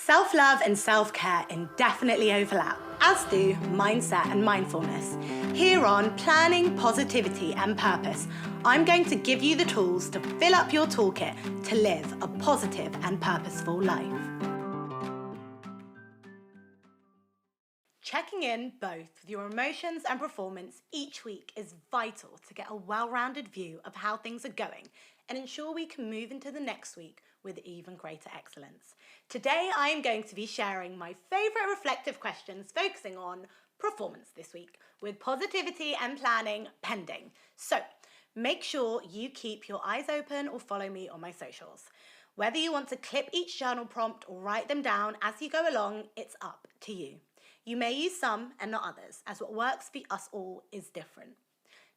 Self-love and self-care indefinitely overlap, as do mindset and mindfulness. Here on Planning, Positivity and Purpose, I'm going to give you the tools to fill up your toolkit to live a positive and purposeful life. Checking in both with your emotions and performance each week is vital to get a well-rounded view of how things are going and ensure we can move into the next week with even greater excellence. Today, I am going to be sharing my favourite reflective questions focusing on performance this week, with positivity and planning pending. So, make sure you keep your eyes open or follow me on my socials. Whether you want to clip each journal prompt or write them down as you go along, it's up to you. You may use some and not others, as what works for us all is different.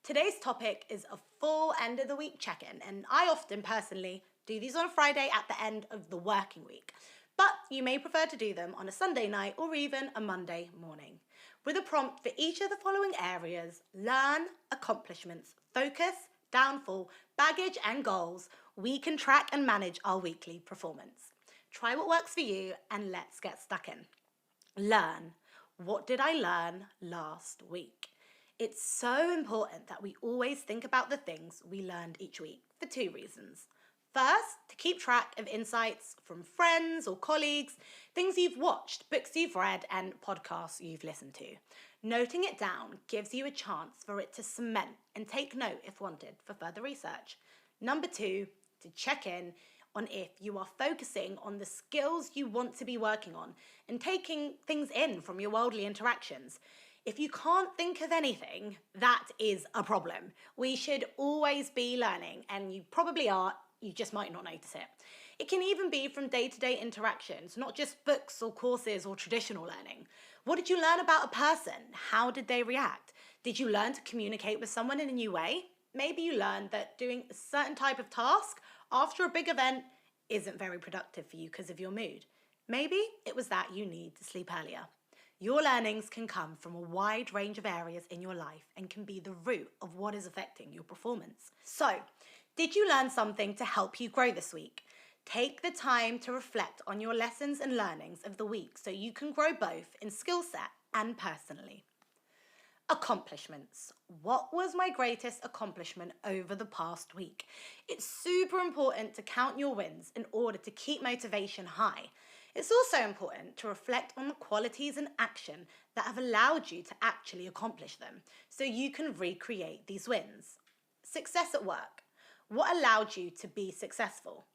Today's topic is a full end of the week check-in, and I often personally do these on a Friday at the end of the working week, but you may prefer to do them on a Sunday night or even a Monday morning. With a prompt for each of the following areas: learn, accomplishments, focus, downfall, baggage and goals, we can track and manage our weekly performance. Try what works for you and let's get stuck in. Learn. What did I learn last week? It's so important that we always think about the things we learned each week for two reasons. First, to keep track of insights from friends or colleagues, things you've watched, books you've read, and podcasts you've listened to. Noting it down gives you a chance for it to cement and take note if wanted for further research. Number two, to check in on if you are focusing on the skills you want to be working on and taking things in from your worldly interactions. If you can't think of anything, that is a problem. We should always be learning, and you probably are, you just might not notice it. It can even be from day-to-day interactions, not just books or courses or traditional learning. What did you learn about a person? How did they react? Did you learn to communicate with someone in a new way? Maybe you learned that doing a certain type of task after a big event isn't very productive for you because of your mood. Maybe it was that you need to sleep earlier. Your learnings can come from a wide range of areas in your life and can be the root of what is affecting your performance. So, did you learn something to help you grow this week? Take the time to reflect on your lessons and learnings of the week so you can grow both in skill set and personally. Accomplishments. What was my greatest accomplishment over the past week? It's super important to count your wins in order to keep motivation high. It's also important to reflect on the qualities and action that have allowed you to actually accomplish them so you can recreate these wins. Success at work. What allowed you to be successful?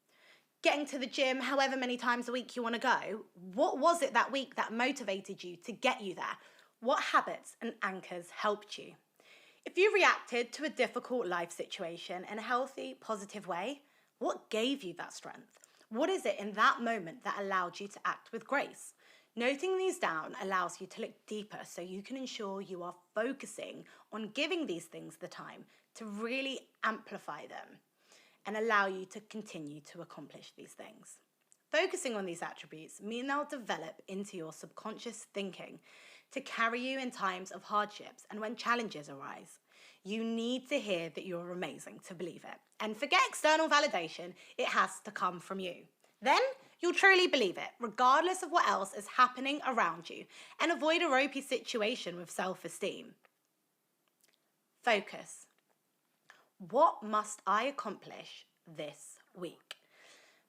Getting to the gym however many times a week you want to go. What was it that week that motivated you to get you there? What habits and anchors helped you? If you reacted to a difficult life situation in a healthy, positive way, what gave you that strength? What is it in that moment that allowed you to act with grace? Noting these down allows you to look deeper so you can ensure you are focusing on giving these things the time to really amplify them and allow you to continue to accomplish these things. Focusing on these attributes mean they'll develop into your subconscious thinking to carry you in times of hardships and when challenges arise. You need to hear that you're amazing to believe it. And forget external validation, it has to come from you. Then you'll truly believe it, regardless of what else is happening around you, and avoid a ropey situation with self-esteem. Focus. What must I accomplish this week?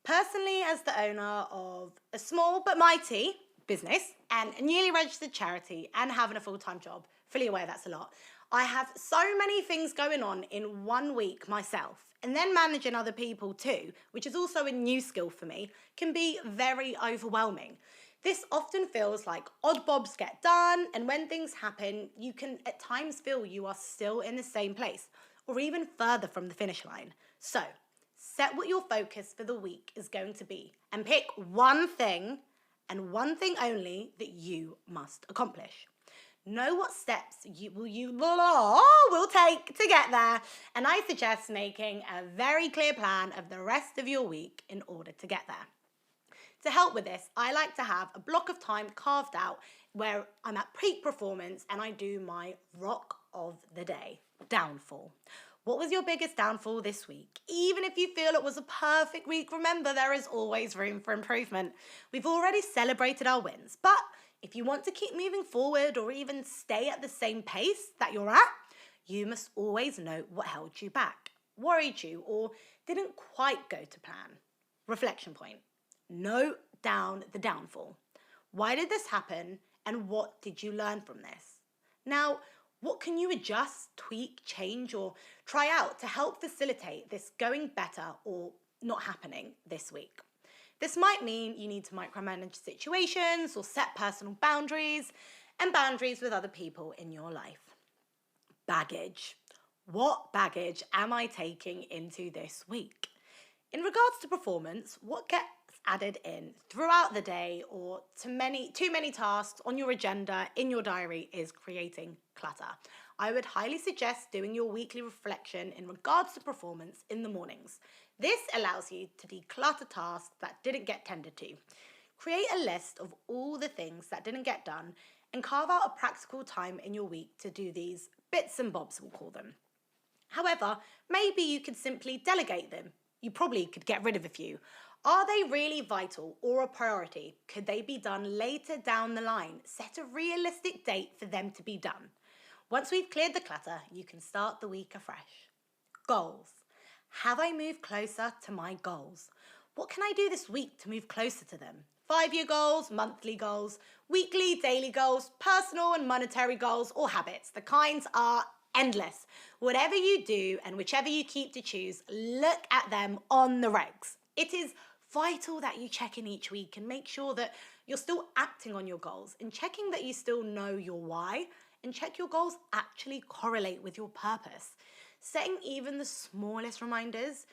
Personally, as the owner of a small but mighty business and a newly registered charity and having a full-time job, fully aware that's a lot, I have so many things going on in 1 week myself, and then managing other people too, which is also a new skill for me, can be very overwhelming. This often feels like odd bobs get done, and when things happen, you can at times feel you are still in the same place or even further from the finish line. So, set what your focus for the week is going to be and pick one thing and one thing only that you must accomplish. Know what steps you will take to get there, and I suggest making a very clear plan of the rest of your week in order to get there. To help with this, I like to have a block of time carved out where I'm at peak performance and I do my rock of the day, downfall. What was your biggest downfall this week? Even if you feel it was a perfect week, remember there is always room for improvement. We've already celebrated our wins, but if you want to keep moving forward or even stay at the same pace that you're at, you must always note what held you back, worried you, or didn't quite go to plan. Reflection point. Note down the downfall. Why did this happen and what did you learn from this? Now, what can you adjust, tweak, change, or try out to help facilitate this going better or not happening this week? This might mean you need to micromanage situations or set personal boundaries and boundaries with other people in your life. Baggage. What baggage am I taking into this week? In regards to performance, what gets added in throughout the day or too many tasks on your agenda, in your diary, is creating clutter. I would highly suggest doing your weekly reflection in regards to performance in the mornings. This allows you to declutter tasks that didn't get tended to. Create a list of all the things that didn't get done and carve out a practical time in your week to do these bits and bobs, we'll call them. However, maybe you could simply delegate them. You probably could get rid of a few. Are they really vital or a priority? Could they be done later down the line? Set a realistic date for them to be done. Once we've cleared the clutter, you can start the week afresh. Goals. Have I moved closer to my goals? What can I do this week to move closer to them? 5-year goals, monthly goals, weekly, daily goals, personal and monetary goals, or habits. The kinds are endless. Whatever you do and whichever you keep to choose, look at them on the regs. It is vital that you check in each week and make sure that you're still acting on your goals and checking that you still know your why and check your goals actually correlate with your purpose. Setting even the smallest reminders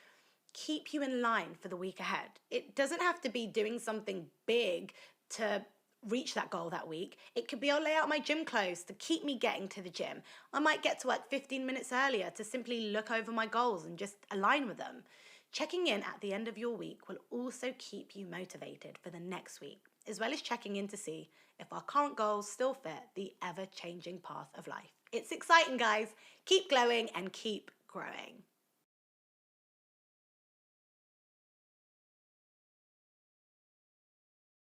keep you in line for the week ahead. It doesn't have to be doing something big to reach that goal that week. It could be I'll lay out my gym clothes to keep me getting to the gym. I might get to work 15 minutes earlier to simply look over my goals and just align with them. Checking in at the end of your week will also keep you motivated for the next week, as well as checking in to see if our current goals still fit the ever-changing path of life. It's exciting, guys. Keep glowing and keep growing.